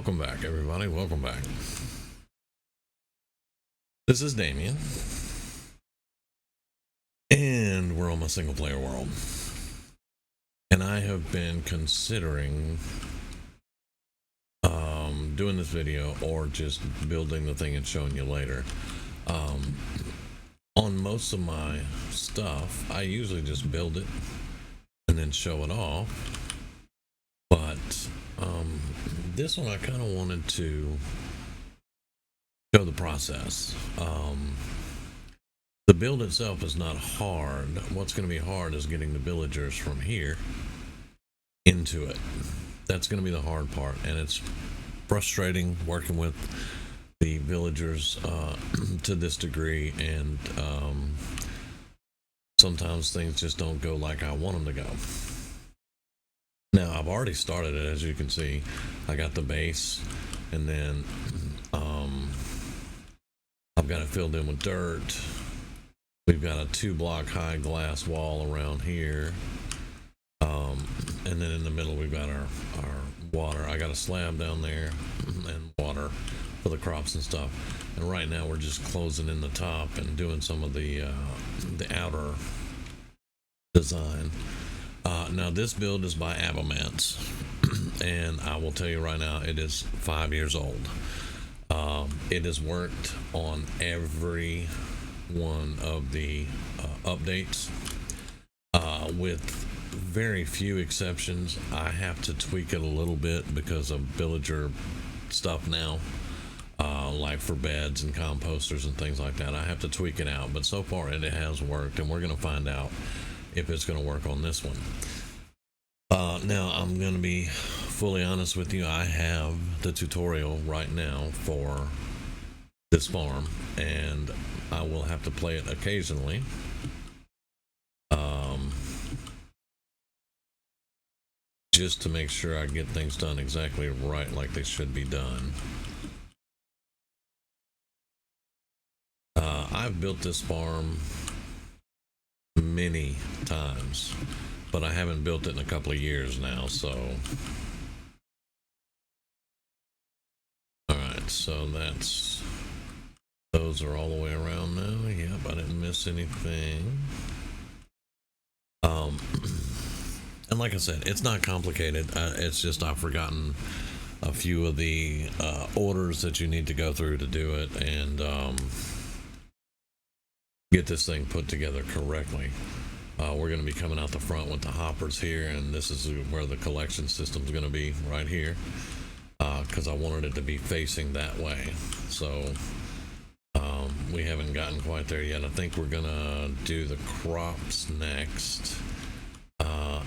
Welcome back, everybody. Welcome back. This is Damian, and we're on my single player world. And I have been considering doing this video or just building the thing and showing you later. On most of my stuff, I usually just build it and then show it off. But this one I kind of wanted to show the process. The build itself is not hard. What's going to be hard is getting the villagers from here into it. That's going to be the hard part, and it's frustrating working with the villagers to this degree, and sometimes things just don't go like I want them to go. Now, I've already started it, as you can see. I got the base, and then I've got it filled in with dirt. We've got a 2-block high glass wall around here. And then in the middle, we've got our water. I got a slab down there and water for the crops and stuff. And right now, we're just closing in the top and doing some of the outer design. Now, this build is by Abomance, and I will tell you right now, it is 5 years old. It has worked on every one of the updates, with very few exceptions. I have to tweak it a little bit because of villager stuff now, like for beds and composters and things like that. I have to tweak it out, but so far it has worked, and we're going to find out if it's going to work on this one. Now, I'm going to be fully honest with you. I have the tutorial right now for this farm, and I will have to play it occasionally. Just to make sure I get things done exactly right, like they should be done. I've built this farm many times, but I haven't built it in a couple of years now, so. Alright, so those are all the way around now. Yep, I didn't miss anything. And like I said, it's not complicated. It's just I've forgotten a few of the orders that you need to go through to do it, and get this thing put together correctly. We're going to be coming out the front with the hoppers here, and this is where the collection system is going to be, right here, because I wanted it to be facing that way. So we haven't gotten quite there yet. I think we're going to do the crops next,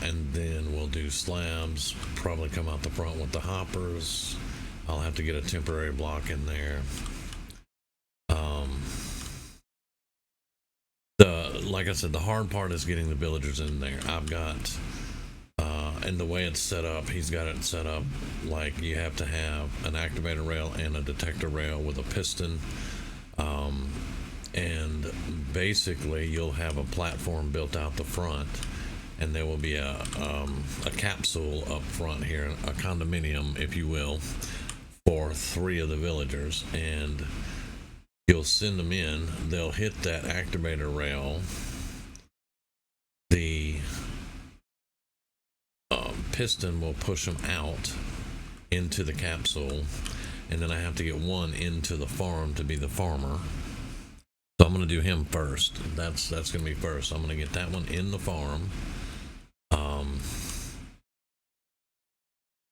and then we'll do slabs, probably come out the front with the hoppers. I'll have to get a temporary block in there. Like I said, the hard part is getting the villagers in there. I've got, and the way it's set up, he's got it set up like you have to have an activator rail and a detector rail with a piston. And basically, you'll have a platform built out the front, and there will be a capsule up front here, a condominium, if you will, for 3 of the villagers. And you'll send them in, they'll hit that activator rail, the piston will push them out into the capsule, and then I have to get one into the farm to be the farmer. So I'm going to do him first. That's going to be first. I'm going to get that one in the farm,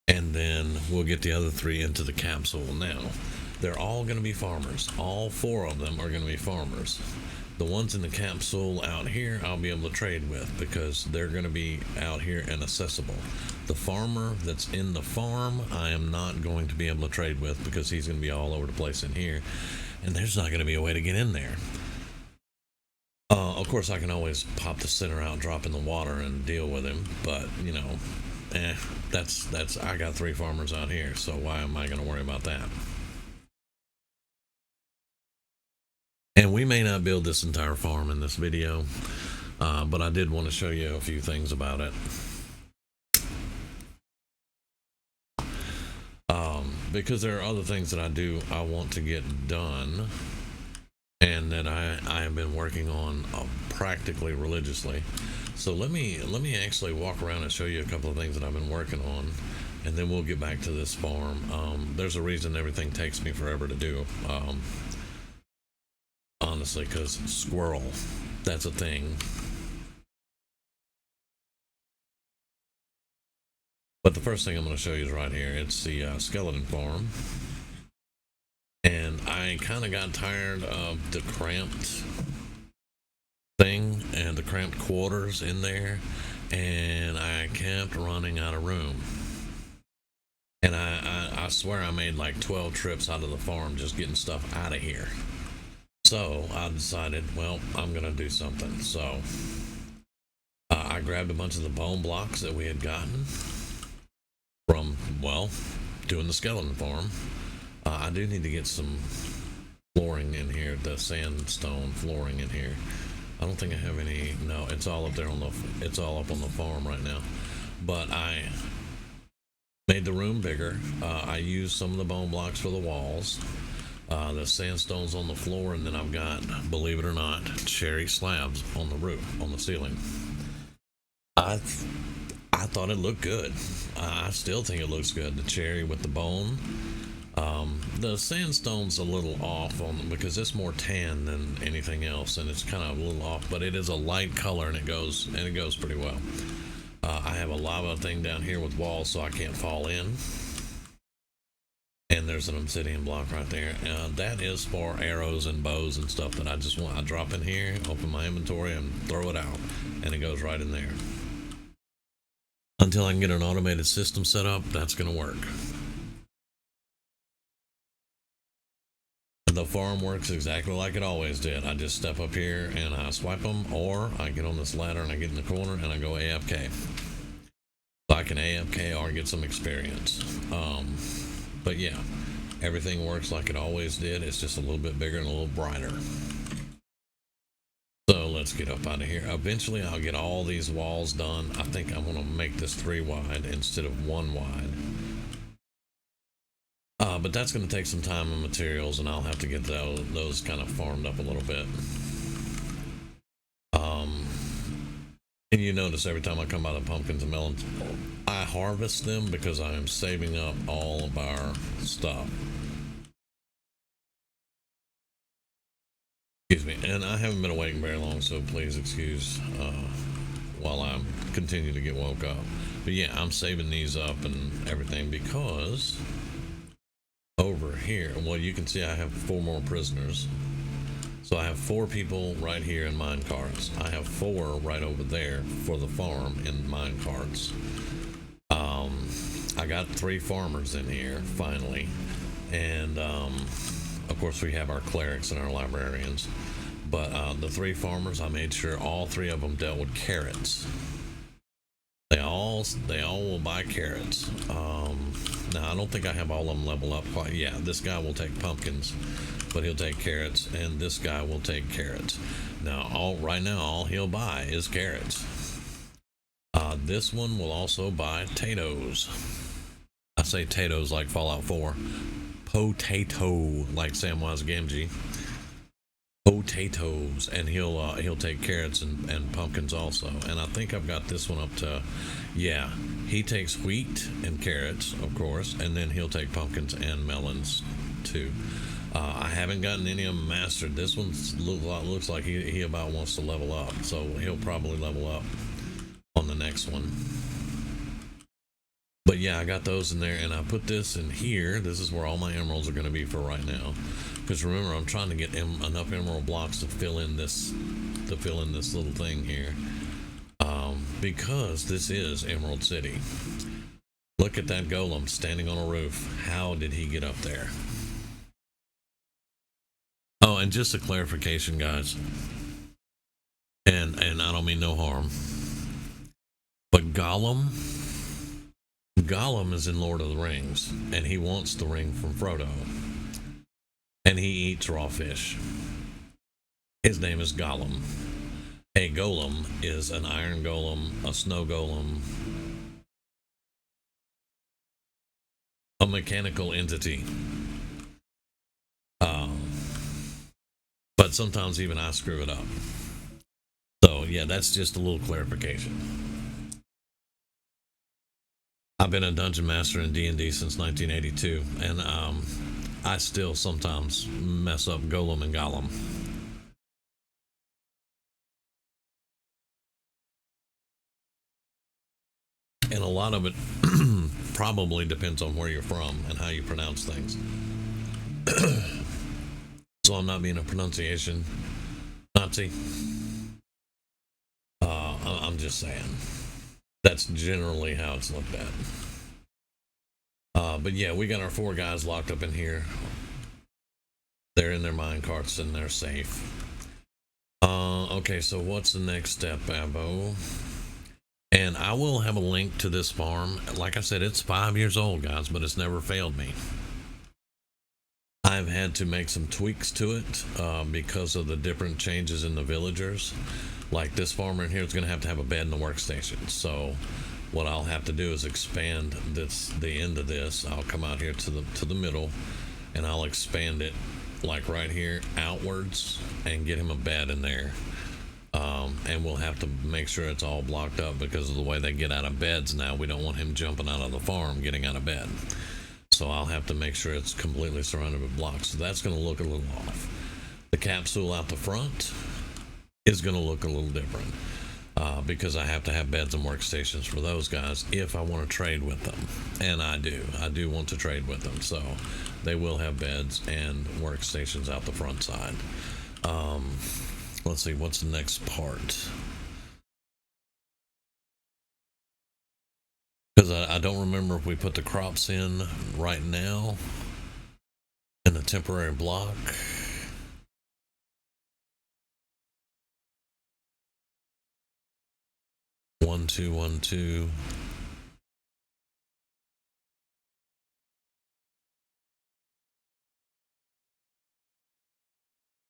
and then we'll get the other 3 into the capsule. Now, they're all going to be farmers. All 4 of them are going to be farmers. The ones in the capsule out here, I'll be able to trade with because they're going to be out here and accessible. The farmer that's in the farm, I am not going to be able to trade with because he's going to be all over the place in here, and there's not going to be a way to get in there. Of course, I can always pop the center out, drop in the water, and deal with him, but, you know, that's I got 3 farmers out here, so why am I going to worry about that? And we may not build this entire farm in this video, but I did want to show you a few things about it. because there are other things that I want to get done, and that I have been working on practically religiously. So let me actually walk around and show you a couple of things that I've been working on, and then we'll get back to this farm. There's a reason everything takes me forever to do, honestly, because squirrel, that's a thing. But the first thing I'm going to show you is right here. It's the skeleton farm. And I kind of got tired of the cramped thing and the cramped quarters in there. And I kept running out of room. And I swear I made like 12 trips out of the farm just getting stuff out of here. So I decided, well, I'm going to do something. So I grabbed a bunch of the bone blocks that we had gotten from, well, doing the skeleton farm. I do need to get some flooring in here, the sandstone flooring in here. I don't think I have any. No, it's all up there it's all up on the farm right now. But I made the room bigger. I used some of the bone blocks for the walls. The sandstone's on the floor, and then I've got, believe it or not, cherry slabs on the roof, on the ceiling. I thought it looked good. I still think it looks good. The cherry with the bone. The sandstone's a little off on because it's more tan than anything else, and it's kind of a little off. But it is a light color, and it goes pretty well. I have a lava thing down here with walls, so I can't fall in. And there's an obsidian block right there. That is for arrows and bows and stuff that I drop in here, open my inventory, and throw it out, and it goes right in there. Until I can get an automated system set up, that's going to work. The farm works exactly like it always did. I just step up here and I swipe them, or I get on this ladder and I get in the corner and I go AFK. So I can AFK or get some experience. But yeah, everything works like it always did. It's just a little bit bigger and a little brighter. So let's get up out of here. Eventually I'll get all these walls done. I think I want to make this 3 wide instead of 1 wide. But that's going to take some time and materials, and I'll have to get those kind of farmed up a little bit. And you notice every time I come out of pumpkins and melons, I harvest them because I am saving up all of our stuff. Excuse me, and I haven't been awake very long, so please excuse while I continue to get woke up. But yeah, I'm saving these up and everything because over here, well, you can see I have 4 more prisoners. So I have 4 people right here in mine carts. I have 4 right over there for the farm in mine carts. I got 3 farmers in here finally, and of course we have our clerics and our librarians. But the 3 farmers, I made sure all 3 of them dealt with carrots. They all will buy carrots. Now I don't think I have all of them level up quite. Yeah, this guy will take pumpkins, but he'll take carrots, and this guy will take carrots. Now, right now, all he'll buy is carrots. This one will also buy potatoes. I say potatoes like Fallout 4. Potato like Samwise Gamgee. Potatoes, and he'll take carrots and pumpkins also. And I think I've got this one up to, yeah, he takes wheat and carrots, of course, and then he'll take pumpkins and melons too. I haven't gotten any of them mastered. This one looks like he about wants to level up, so he'll probably level up on the next one. But yeah, I got those in there, and I put this in here. This is where all my emeralds are going to be for right now. Because remember, I'm trying to get enough emerald blocks to fill in this little thing here. Because this is Emerald City. Look at that golem standing on a roof. How did he get up there? Oh, and just a clarification, guys. And I don't mean no harm. But Gollum is in Lord of the Rings, and he wants the ring from Frodo. And he eats raw fish. His name is Gollum. A golem is an iron golem, a snow golem. a mechanical entity. But sometimes even I screw it up. So yeah, that's just a little clarification. I've been a dungeon master in D&D since 1982, and I still sometimes mess up Golem and Gollum. And a lot of it probably depends on where you're from and how you pronounce things. So I'm not being a pronunciation Nazi. I'm just saying. That's generally how it's looked at. But yeah, we got our 4 guys locked up in here. They're in their mine carts and they're safe. Okay, so what's the next step, Babbo? And I will have a link to this farm. Like I said, it's 5 years old, guys, but it's never failed me. I've had to make some tweaks to it because of the different changes in the villagers. Like this farmer in here is going to have a bed and a workstation. So what I'll have to do is expand the end of this. I'll come out here to the middle, and I'll expand it like right here outwards and get him a bed in there. And we'll have to make sure it's all blocked up because of the way they get out of beds now. We don't want him jumping out of the farm getting out of bed. So I'll have to make sure it's completely surrounded with blocks. So that's going to look a little off. The capsule out the front is going to look a little different because I have to have beds and workstations for those guys if I want to trade with them. And I do want to trade with them. So they will have beds and workstations out the front side. Let's see, what's the next part? Because I don't remember if we put the crops in right now in the temporary block. One, two, 1, 2.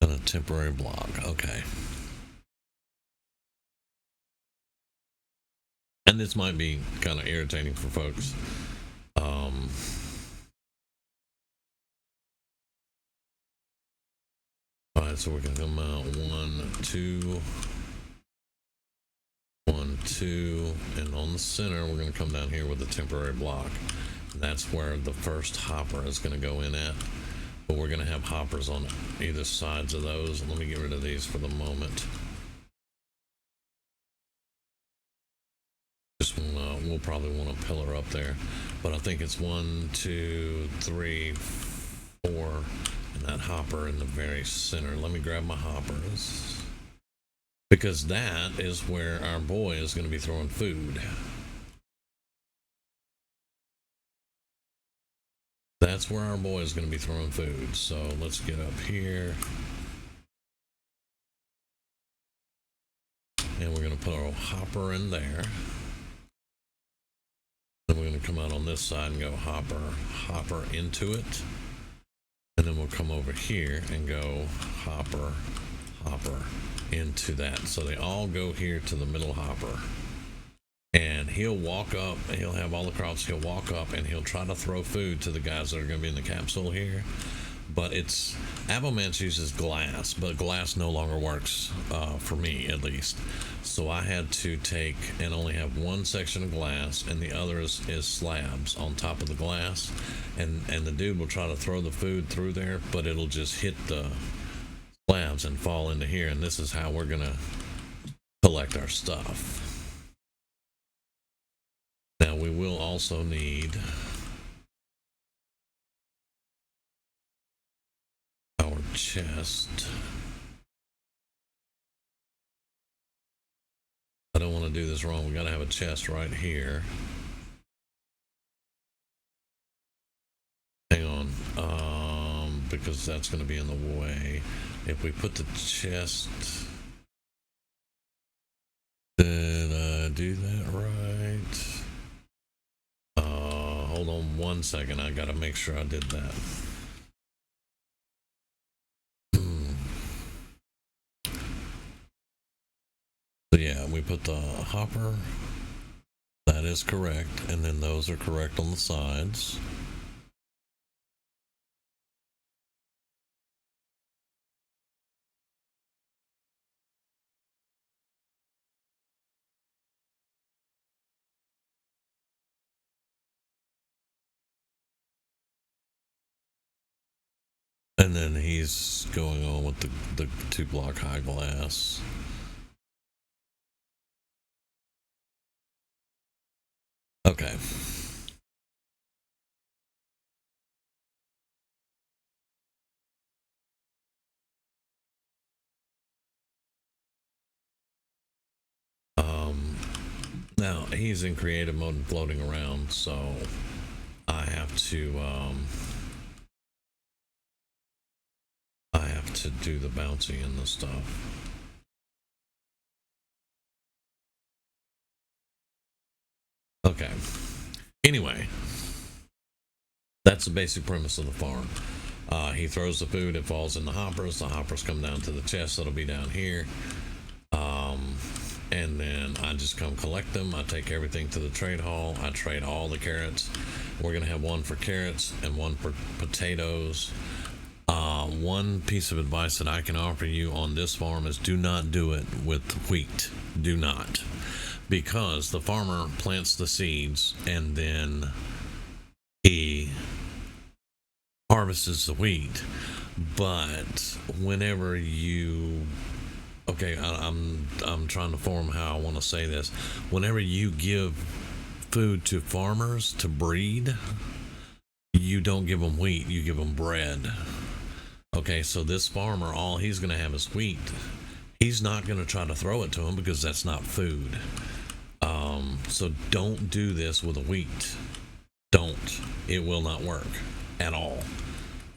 And a temporary block. Okay. And this might be kind of irritating for folks. All right, so we're gonna come out 1, 2, 1, 2, and on the center we're gonna come down here with a temporary block. And that's where the first hopper is gonna go in at. But we're gonna have hoppers on either sides of those. Let me get rid of these for the moment. We'll probably want a pillar up there, but I think it's 1, 2, 3, 4, and that hopper in the very center. Let me grab my hoppers because that is where our boy is going to be throwing food. That's where our boy is going to be throwing food. So let's get up here. And we're going to put our hopper in there. Then we're going to come out on this side and go hopper into it. And then we'll come over here and go hopper into that. So they all go here to the middle hopper. And he'll walk up, and he'll have all the crops. He'll walk up and he'll try to throw food to the guys that are going to be in the capsule here. But Avalanche uses glass, but glass no longer works for me, at least. So I had to take and only have one section of glass, and the other is slabs on top of the glass. And the dude will try to throw the food through there, but it'll just hit the slabs and fall into here. And this is how we're going to collect our stuff. Now we will also need our chest. I don't want to do this wrong. We got to have a chest right here. Hang on, because that's going to be in the way. If we put the chest, did I do that right? Hold on 1 second. I got to make sure I did that. So yeah, we put the hopper. That is correct, and then those are correct on the sides. And then he's going on with the 2-block high glass. Okay. Now he's in creative mode and floating around, so I have to do the bouncy and the stuff. Okay. Anyway, that's the basic premise of the farm. He throws the food, it falls in the hoppers come down to the chest that'll be down here. And then I just come collect them. I take everything to the trade hall. I trade all the carrots. We're gonna have one for carrots and one for potatoes. One piece of advice that I can offer you on this farm is do not do it with wheat. Do not. Because the farmer plants the seeds and then he harvests the wheat. But whenever you I'm trying to form how I want to say this. Whenever you give food to farmers to breed, you don't give them wheat, you give them bread. Okay, so this farmer, all he's going to have is wheat. He's not going to try to throw it to him because that's not food. So don't do this with a wheat. Don't. It will not work at all.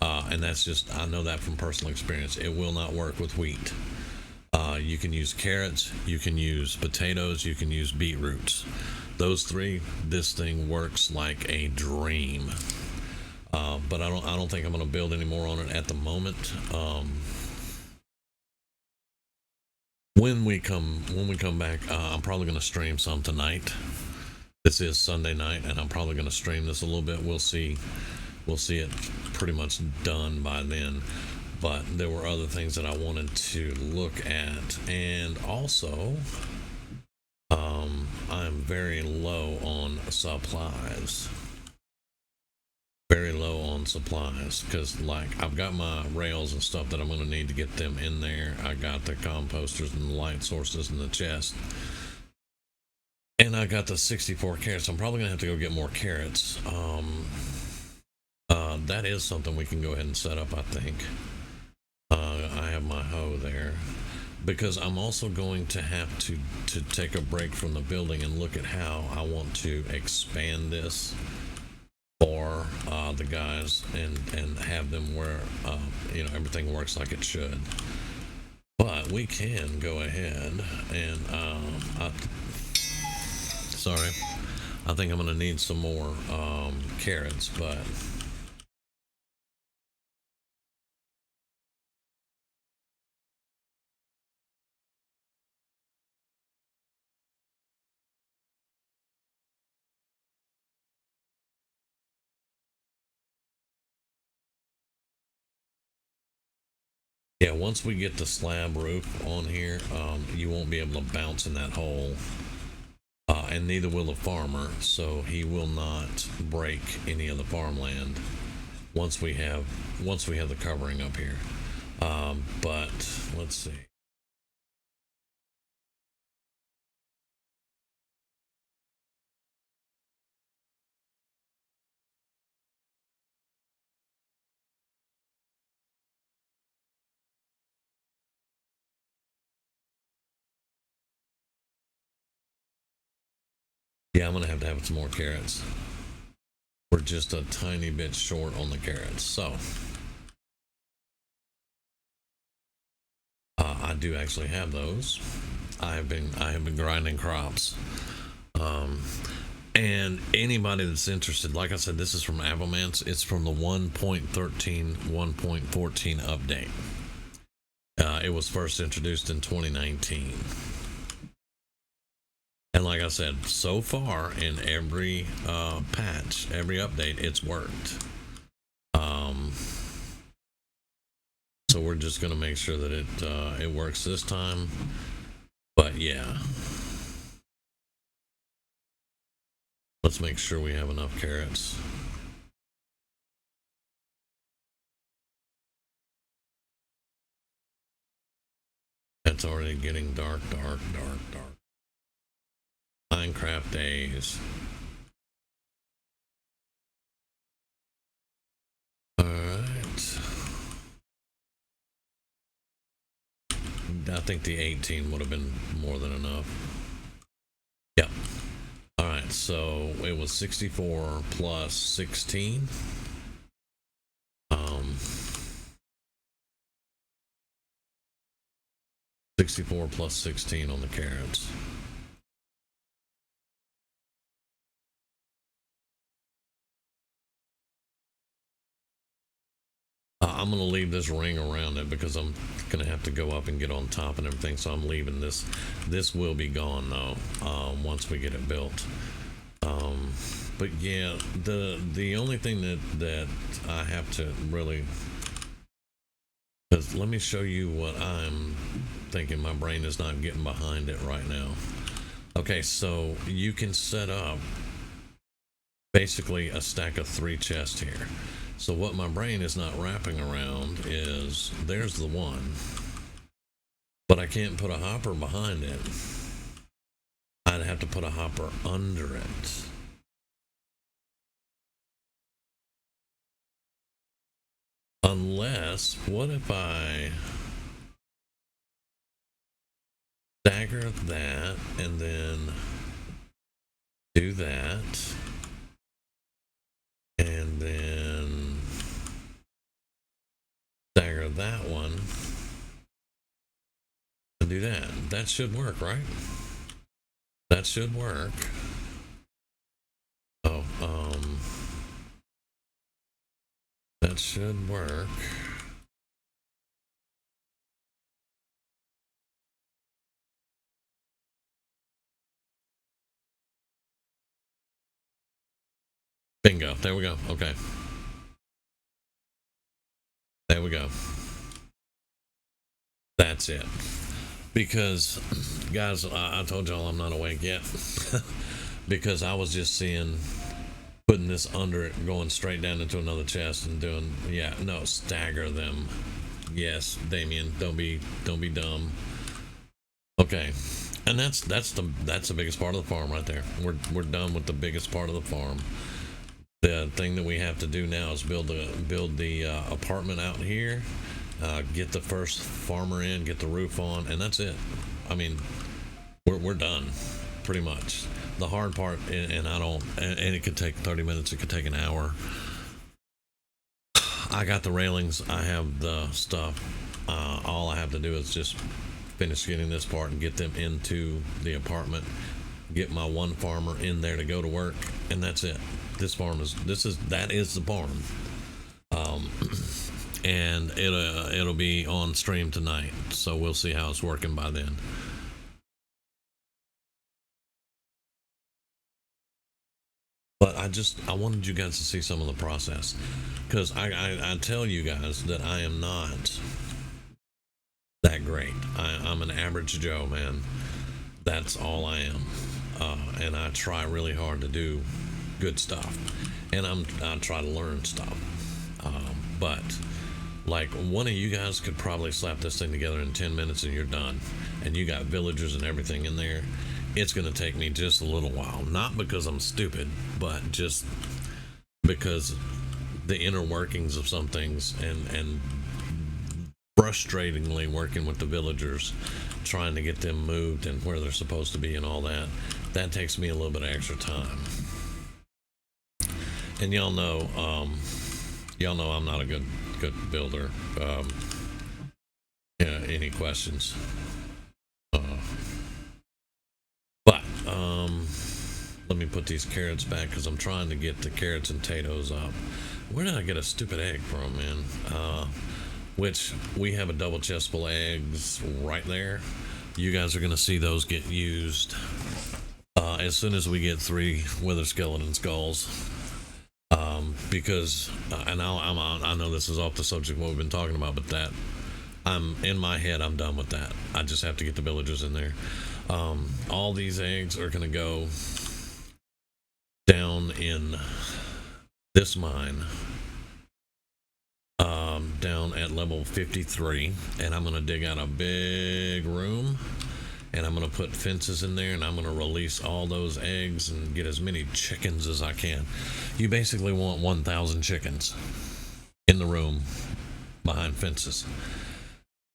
And that's just, I know that from personal experience. It will not work with wheat. You can use carrots, you can use potatoes, you can use beetroots. Those three, this thing works like a dream. But I don't think I'm going to build any more on it at the moment. When we come back, I'm probably going to stream some tonight. This is Sunday night, and I'm probably going to stream this a little bit. We'll see it pretty much done by then. But there were other things that I wanted to look at, and also I'm very low on supplies. Very low on supplies because, like, I've got my rails and stuff that I'm going to need to get them in there. I got the composters and the light sources in the chest, and I got the 64 carrots. I'm probably going to have to go get more carrots. That is something we can go ahead and set up, I think. I have my hoe there because I'm also going to have to take a break from the building and look at how I want to expand this for the guys and have them where everything works like it should. But we can go ahead and I think I'm going to need some more carrots, but yeah, once we get the slab roof on here, you won't be able to bounce in that hole, and neither will the farmer, so he will not break any of the farmland once we have the covering up here. But let's see. Yeah, I'm gonna have to have some more carrots. We're just a tiny bit short on the carrots, so I do actually have those. I have been grinding crops. And anybody that's interested, like I said, this is from Avomance. It's from the 1.13 1.14 update. It was first introduced in 2019. And like I said, so far in every patch, every update, it's worked. So we're just going to make sure that it works this time. But yeah, let's make sure we have enough carrots. it's already getting dark. Minecraft days. Alright. I think the 18 would have been more than enough. Yep. Alright, so it was 64 plus 16. 64 plus 16 on the carrots. I'm going to leave this ring around it because I'm going to have to go up and get on top and everything, so I'm leaving this. This will be gone though once we get it built. But yeah, the only thing that I have to really, because let me show you what I'm thinking. My brain is not getting behind it right now. Okay, so you can set up basically a stack of 3 chests here. So what my brain is not wrapping around is there's the one, but I can't put a hopper behind it. I'd have to put a hopper under it. Unless, what if I stagger that and then do that and then stagger that one and do that. That should work, right? That should work. Oh, that should work. Bingo. There we go. Okay. There we go. That's it. Because, guys, I told y'all I'm not awake yet. Because I was just seeing putting this under it, going straight down into another chest and doing, yeah, no, stagger them. Yes, Damian, don't be dumb. Okay. And that's the biggest part of the farm right there. We're done with the biggest part of the farm. The thing that we have to do now is build the apartment out here, get the first farmer in, get the roof on, and that's it. I mean, we're done, pretty much. The hard part, and it could take 30 minutes, it could take an hour. I got the railings, I have the stuff. All I have to do is just finish getting this part and get them into the apartment, get my one farmer in there to go to work, and that's it. That is the farm. And it'll be on stream tonight, so we'll see how it's working by then. But I wanted you guys to see some of the process, because I tell you guys that I am not that great. I'm an average Joe, man. That's all I am, and I try really hard to do good stuff, and I try to learn stuff. But like, one of you guys could probably slap this thing together in 10 minutes and you're done, and you got villagers and everything in there. It's going to take me just a little while, not because I'm stupid, but just because the inner workings of some things, and frustratingly working with the villagers, trying to get them moved and where they're supposed to be and all that takes me a little bit of extra time. And y'all know I'm not a good builder. Yeah, any questions? But let me put these carrots back, because I'm trying to get the carrots and potatoes up. Where did I get a stupid egg from, man? Which we have a double chest full of eggs right there. You guys are gonna see those get used as soon as we get 3 wither skeleton skulls. Because and I know this is off the subject of what we've been talking about, but that I'm in my head, I'm done with that. I just have to get the villagers in there. All these eggs are gonna go down in this mine, down at level 53, and I'm going to dig out a big room, and I'm going to put fences in there, and I'm going to release all those eggs and get as many chickens as I can. You basically want 1,000 chickens in the room behind fences.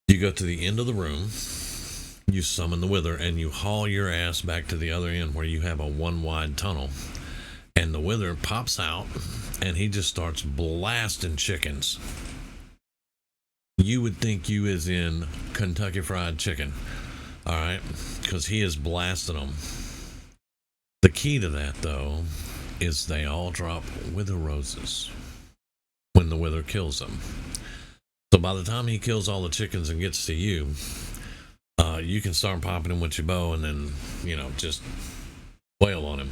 You go to the end of the room, you summon the wither, and you haul your ass back to the other end where you have a one wide tunnel, and the wither pops out and he just starts blasting chickens. You would think you is in Kentucky Fried Chicken, all right, because he is blasting them. The key to that, though, is they all drop wither roses when the wither kills them. So by the time he kills all the chickens and gets to you, you can start popping him with your bow and then, just wail on him.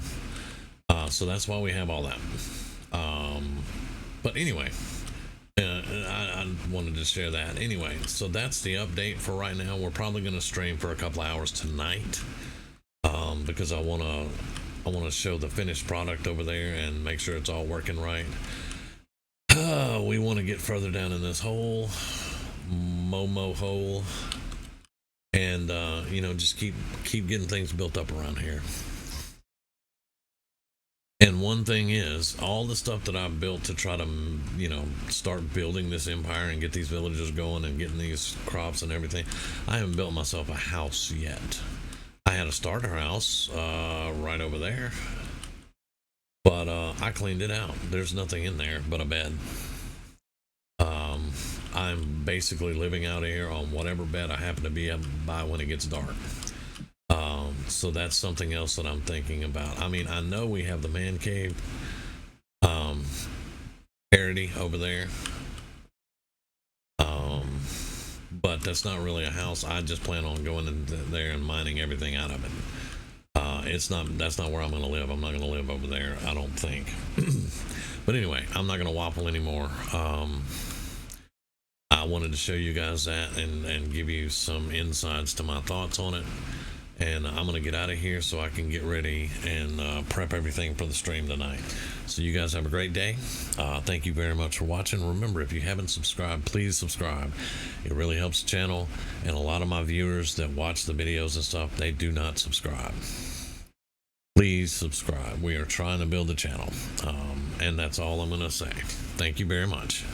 So that's why we have all that. But anyway, I wanted to share that. Anyway, so that's the update for right now. We're probably going to stream for a couple hours tonight, because I want to show the finished product over there and make sure it's all working right. We want to get further down in this hole, Momo hole, and just keep getting things built up around here. And one thing is, all the stuff that I've built to try to, start building this empire and get these villagers going and getting these crops and everything, I haven't built myself a house yet. I had a starter house right over there, but I cleaned it out. There's nothing in there but a bed. I'm basically living out here on whatever bed I happen to be able to buy when it gets dark. So that's something else that I'm thinking about. I mean, I know we have the man cave parody over there, but that's not really a house. I just plan on going in there and mining everything out of it. That's not where I'm going to live. I'm not going to live over there, I don't think. But anyway, I'm not going to waffle anymore. I wanted to show you guys that and give you some insights to my thoughts on it. And I'm going to get out of here so I can get ready and prep everything for the stream tonight. So you guys have a great day. Thank you very much for watching. Remember, if you haven't subscribed, please subscribe. It really helps the channel. And a lot of my viewers that watch the videos and stuff, they do not subscribe. Please subscribe. We are trying to build the channel. And that's all I'm going to say. Thank you very much.